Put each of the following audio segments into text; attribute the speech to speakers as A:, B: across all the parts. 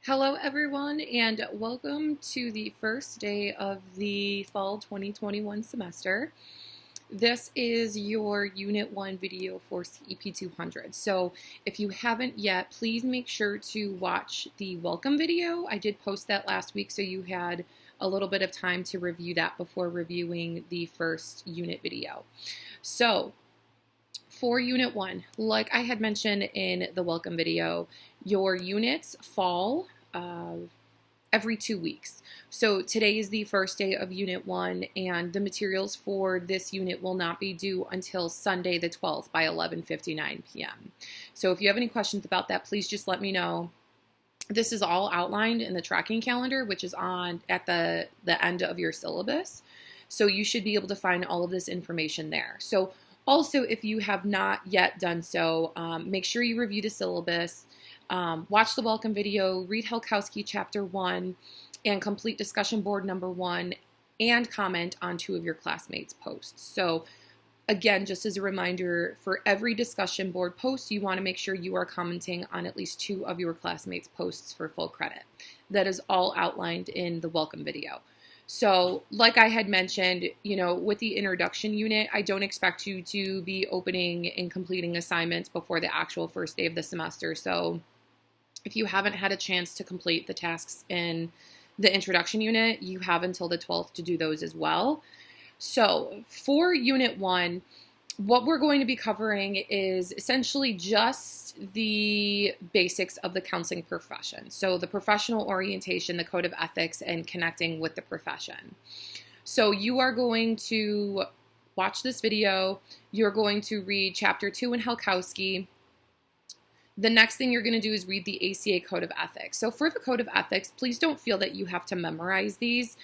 A: Hello, everyone, and welcome to the first day of the fall 2021 semester. This is your Unit 1 video for CEP 200. So if you haven't yet, please make sure to watch the welcome video. I did post that last week, so you had a little bit of time to review that before reviewing the first unit video. So for Unit 1, like I had mentioned in the welcome video, your units fall every 2 weeks. So today is the first day of Unit 1, and the materials for this unit will not be due until Sunday the 12th by 11:59 p.m. So if you have any questions about that, please just let me know. This is all outlined in the tracking calendar, which is on at the end of your syllabus. So you should be able to find all of this information there. So also, if you have not yet done so, make sure you review the syllabus, watch the welcome video, read Halkowski Chapter 1, and complete discussion board number 1, and comment on 2 of your classmates' posts. So again, just as a reminder, for every discussion board post, you want to make sure you are commenting on at least 2 of your classmates' posts for full credit. That is all outlined in the welcome video. So like I had mentioned, with the introduction unit, I don't expect you to be opening and completing assignments before the actual first day of the semester. So if you haven't had a chance to complete the tasks in the introduction unit, you have until the 12th to do those as well. So for Unit 1, what we're going to be covering is essentially just the basics of the counseling profession. So the professional orientation, the code of ethics, and connecting with the profession. So you are going to watch this video. You're going to read Chapter 2 in Halkowski. The next thing you're going to do is read the ACA Code of Ethics. So for the Code of Ethics, please don't feel that you have to memorize these.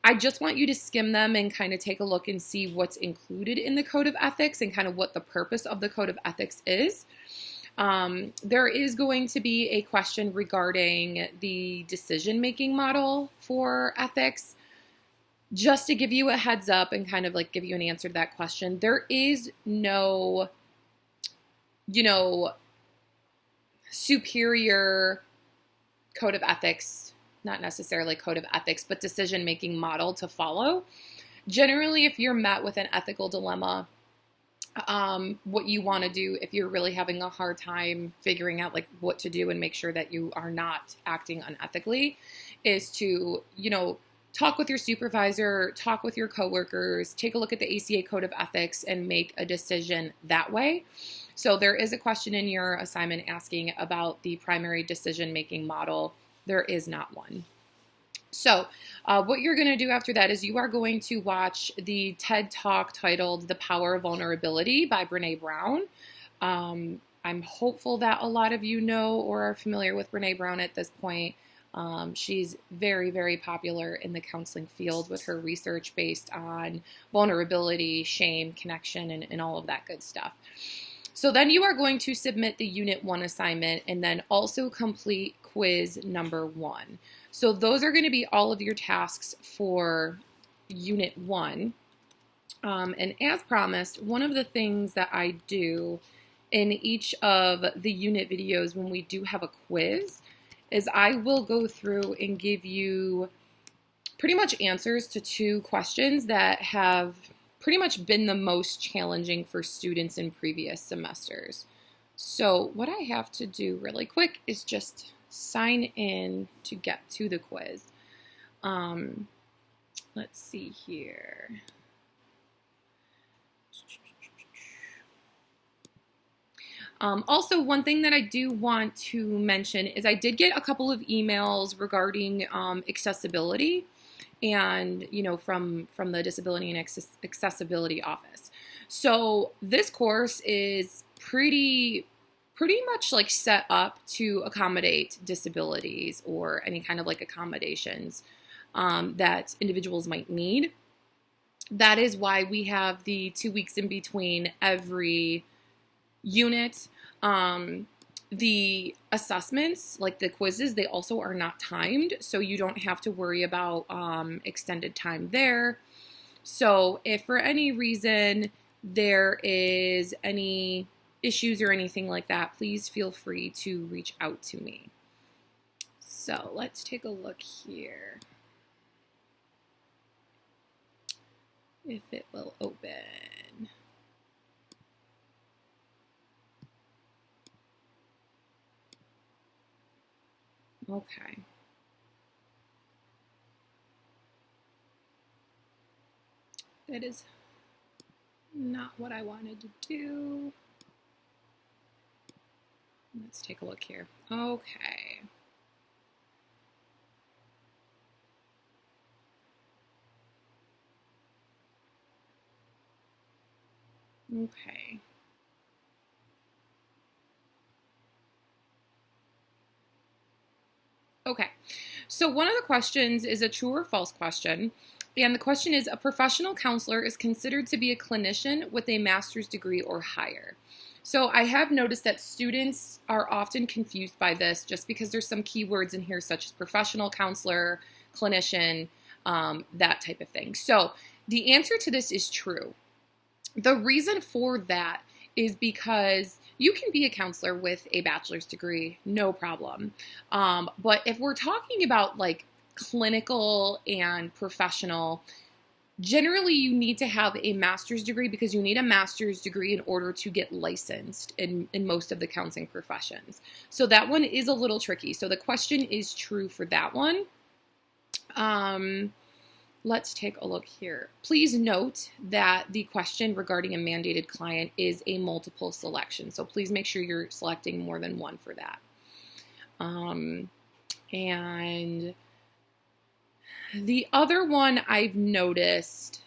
A: I just want you to skim them and kind of take a look and see what's included in the Code of Ethics and kind of what the purpose of the Code of Ethics is. There is going to be a question regarding the decision-making model for ethics. Just to give you a heads up and kind of like give you an answer to that question, there is no, superior code of ethics, not necessarily code of ethics, but decision-making model to follow. Generally, if you're met with an ethical dilemma, what you want to do if you're really having a hard time figuring out like what to do and make sure that you are not acting unethically is to, talk with your supervisor, talk with your coworkers, take a look at the ACA Code of Ethics and make a decision that way. So there is a question in your assignment asking about the primary decision-making model. There is not one. So what you're going to do after that is you are going to watch the TED Talk titled The Power of Vulnerability by Brené Brown. I'm hopeful that a lot of you know or are familiar with Brené Brown at this point. She's very, very popular in the counseling field with her research based on vulnerability, shame, connection, and all of that good stuff. So then you are going to submit the Unit 1 assignment and then also complete quiz number 1. So those are going to be all of your tasks for Unit 1. And as promised, one of the things that I do in each of the unit videos when we do have a quiz is I will go through and give you pretty much answers to 2 questions that have pretty much been the most challenging for students in previous semesters. So what I have to do really quick is just sign in to get to the quiz. Let's see here. Also, one thing that I do want to mention is I did get a couple of emails regarding accessibility and, from the Disability and Accessibility Office. So this course is pretty much like set up to accommodate disabilities or any kind of like accommodations that individuals might need. That is why we have the 2 weeks in between every unit. The assessments, like the quizzes, they also are not timed, so you don't have to worry about extended time there. So if for any reason there is any issues or anything like that, please feel free to reach out to me. So let's take a look here. If it will open. Okay. That is not what I wanted to do. Let's take a look here. Okay. Okay. Okay. So one of the questions is a true or false question. And the question is, a professional counselor is considered to be a clinician with a master's degree or higher. So I have noticed that students are often confused by this just because there's some keywords in here such as professional counselor, clinician, that type of thing. So the answer to this is true. The reason for that is because you can be a counselor with a bachelor's degree, no problem. But if we're talking about like clinical and professional, generally you need to have a master's degree because you need a master's degree in order to get licensed in most of the counseling professions. So that one is a little tricky. So the question is true for that one. Let's take a look here. Please note that the question regarding a mandated client is a multiple selection. So please make sure you're selecting more than one for that. And the other one I've noticed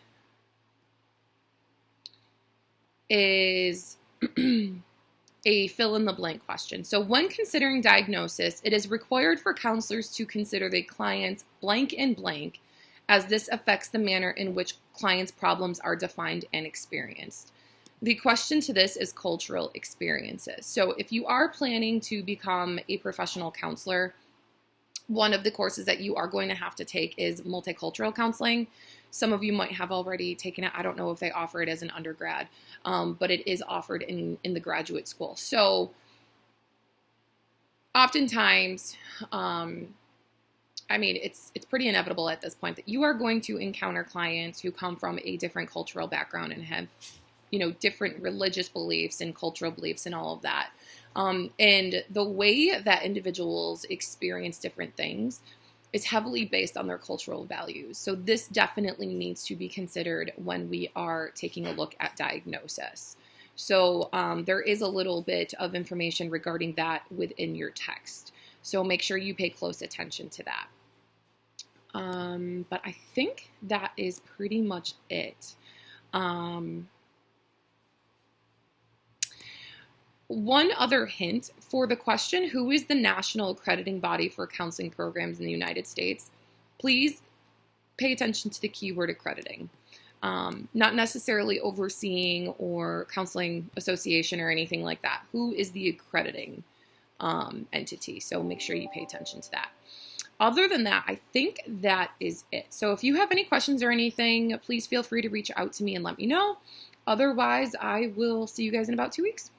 A: is a fill in the blank question. So when considering diagnosis, it is required for counselors to consider the client's blank and blank, as this affects the manner in which clients' problems are defined and experienced. The question to this is cultural experiences. So if you are planning to become a professional counselor, one of the courses that you are going to have to take is multicultural counseling. Some of you might have already taken it. I don't know if they offer it as an undergrad, but it is offered in the graduate school. So oftentimes, I mean, it's pretty inevitable at this point that you are going to encounter clients who come from a different cultural background and have, different religious beliefs and cultural beliefs and all of that. And the way that individuals experience different things is heavily based on their cultural values. So this definitely needs to be considered when we are taking a look at diagnosis. So there is a little bit of information regarding that within your text. So make sure you pay close attention to that. But I think that is pretty much it. One other hint for the question, who is the national accrediting body for counseling programs in the United States? Please pay attention to the keyword accrediting. Not necessarily overseeing or counseling association or anything like that. Who is the accrediting entity? So make sure you pay attention to that. Other than that, I think that is it. So if you have any questions or anything, please feel free to reach out to me and let me know. Otherwise, I will see you guys in about 2 weeks.